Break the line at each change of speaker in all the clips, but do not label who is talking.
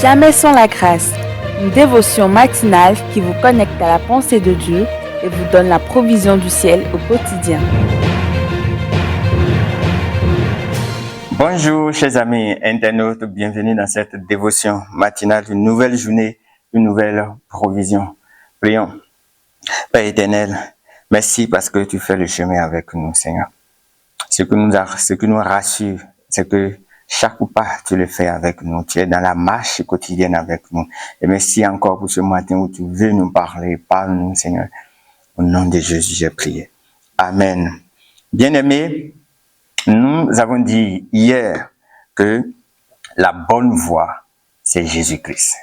Jamais sans la grâce, une dévotion matinale qui vous connecte à la pensée de Dieu et vous donne la provision du ciel au quotidien.
Bonjour chers amis internautes, bienvenue dans cette dévotion matinale, une nouvelle journée, une nouvelle provision. Prions. Père éternel, merci parce que tu fais le chemin avec nous, Seigneur. Ce qui nous rassure, c'est que chaque pas, tu le fais avec nous. Tu es dans la marche quotidienne avec nous. Et merci encore pour ce matin où tu veux nous parler. Parle-nous, Seigneur. Au nom de Jésus, j'ai prié. Amen. Bien-aimés, nous avons dit hier que la bonne voie, c'est Jésus-Christ.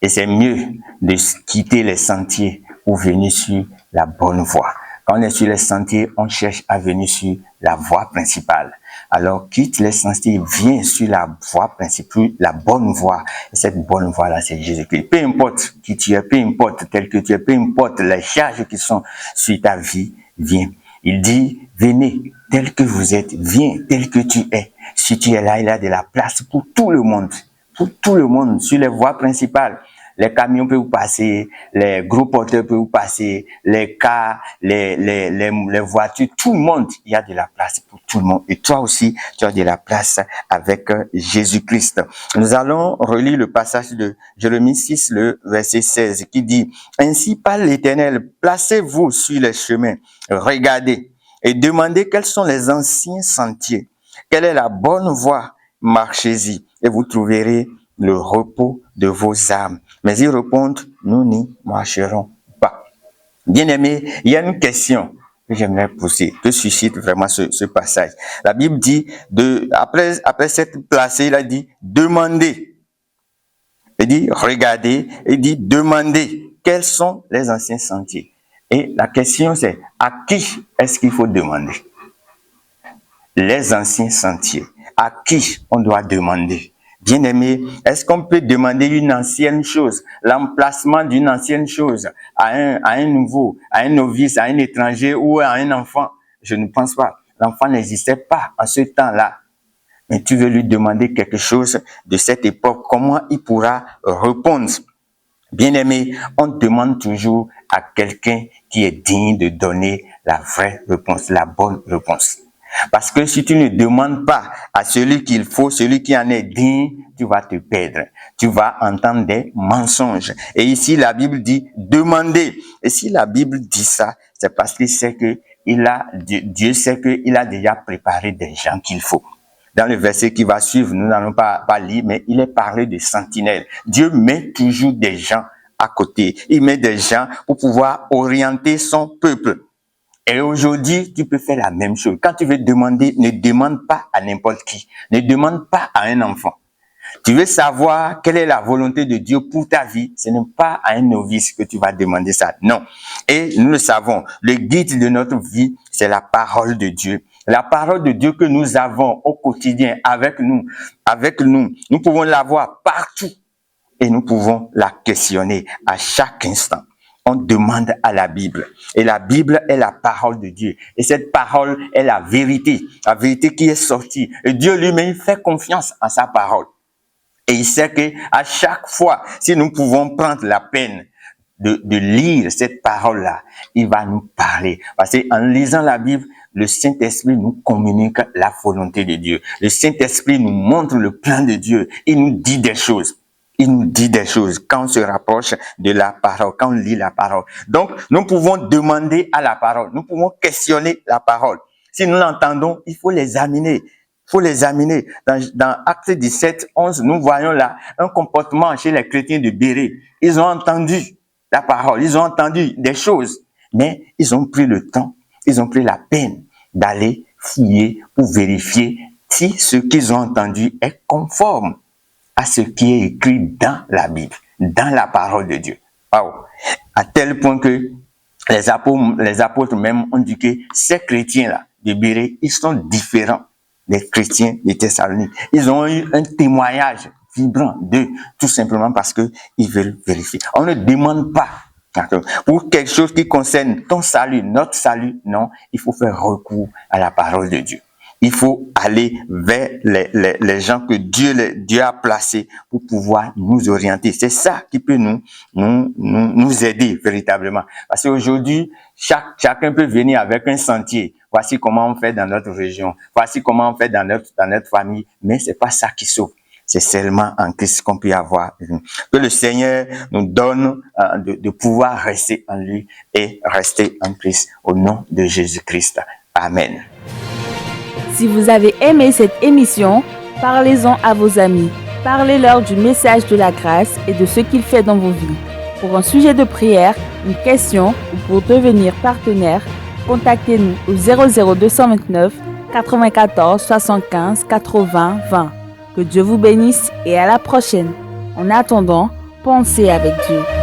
Et c'est mieux de quitter les sentiers pour venir sur la bonne voie. Quand on est sur les sentiers, on cherche à venir sur la voie principale. Alors, quitte les sentiers, viens sur la voie principale, la bonne voie. Et cette bonne voie-là, c'est Jésus-Christ. Peu importe qui tu es, peu importe tel que tu es, peu importe les charges qui sont sur ta vie, viens. Il dit, venez tel que vous êtes, viens tel que tu es. Si tu es là, il y a de la place pour tout le monde. Pour tout le monde, sur les voies principales. Les camions peuvent passer, les gros porteurs peuvent passer, les cars, les voitures, tout le monde, il y a de la place pour tout le monde. Et toi aussi, tu as de la place avec Jésus-Christ. Nous allons relire le passage de Jérémie 6, le verset 16, qui dit, « Ainsi parle l'Éternel, placez-vous sur les chemins, regardez et demandez quels sont les anciens sentiers, quelle est la bonne voie, marchez-y et vous trouverez le repos de vos âmes. » Mais ils répondent, nous n'y marcherons pas. Bien-aimés, il y a une question que j'aimerais poser, que suscite vraiment ce passage. La Bible dit, après cette placée, il a dit, demandez. Il dit, regardez, il dit, demandez quels sont les anciens sentiers. Et la question c'est, à qui est-ce qu'il faut demander? Les anciens sentiers. À qui on doit demander? Bien-aimé, est-ce qu'on peut demander une ancienne chose, l'emplacement d'une ancienne chose à un nouveau, à un novice, à un étranger ou à un enfant? Je ne pense pas. L'enfant n'existait pas en ce temps-là. Mais tu veux lui demander quelque chose de cette époque, comment il pourra répondre? Bien-aimé, on demande toujours à quelqu'un qui est digne de donner la vraie réponse, la bonne réponse. Parce que si tu ne demandes pas à celui qu'il faut, celui qui en est digne, tu vas te perdre. Tu vas entendre des mensonges. Et ici, la Bible dit demandez. Et si la Bible dit ça, c'est parce qu'il sait que Dieu sait qu'il a déjà préparé des gens qu'il faut. Dans le verset qui va suivre, nous n'allons pas lire, mais il est parlé de sentinelles. Dieu met toujours des gens à côté. Il met des gens pour pouvoir orienter son peuple. Et aujourd'hui, tu peux faire la même chose. Quand tu veux demander, ne demande pas à n'importe qui. Ne demande pas à un enfant. Tu veux savoir quelle est la volonté de Dieu pour ta vie, ce n'est pas à un novice que tu vas demander ça. Non. Et nous le savons, le guide de notre vie, c'est la parole de Dieu. La parole de Dieu que nous avons au quotidien avec nous. Nous pouvons la voir partout et nous pouvons la questionner à chaque instant. On demande à la Bible. Et la Bible est la parole de Dieu. Et cette parole est la vérité qui est sortie. Et Dieu lui-même fait confiance en sa parole. Et il sait que à chaque fois, si nous pouvons prendre la peine de lire cette parole-là, il va nous parler. Parce qu'en lisant la Bible, le Saint-Esprit nous communique la volonté de Dieu. Le Saint-Esprit nous montre le plan de Dieu. Il nous dit des choses. Il nous dit des choses quand on se rapproche de la parole, quand on lit la parole. Donc, nous pouvons demander à la parole. Nous pouvons questionner la parole. Si nous l'entendons, il faut l'examiner. Dans Actes 17, 11, nous voyons là un comportement chez les chrétiens de Bérée. Ils ont entendu la parole, ils ont entendu des choses, mais ils ont pris le temps, ils ont pris la peine d'aller fouiller pour vérifier si ce qu'ils ont entendu est conforme à ce qui est écrit dans la Bible, dans la parole de Dieu. Wow. À tel point que les apôtres même ont dit que ces chrétiens-là de Bérée, ils sont différents des chrétiens de Thessalonique. Ils ont eu un témoignage vibrant d'eux, tout simplement parce que ils veulent vérifier. On ne demande pas pour quelque chose qui concerne ton salut, notre salut, non, il faut faire recours à la parole de Dieu. Il faut aller vers les gens que Dieu a placés pour pouvoir nous orienter. C'est ça qui peut nous aider véritablement. Parce qu'aujourd'hui, chacun peut venir avec un sentier. Voici comment on fait dans notre région. Voici comment on fait dans notre famille. Mais c'est pas ça qui sauve. C'est seulement en Christ qu'on peut avoir. Que le Seigneur nous donne de pouvoir rester en lui et rester en Christ. Au nom de Jésus-Christ. Amen.
Si vous avez aimé cette émission, parlez-en à vos amis. Parlez-leur du message de la grâce et de ce qu'il fait dans vos vies. Pour un sujet de prière, une question ou pour devenir partenaire, contactez-nous au 00229 94 75 80 20. Que Dieu vous bénisse et à la prochaine. En attendant, pensez avec Dieu.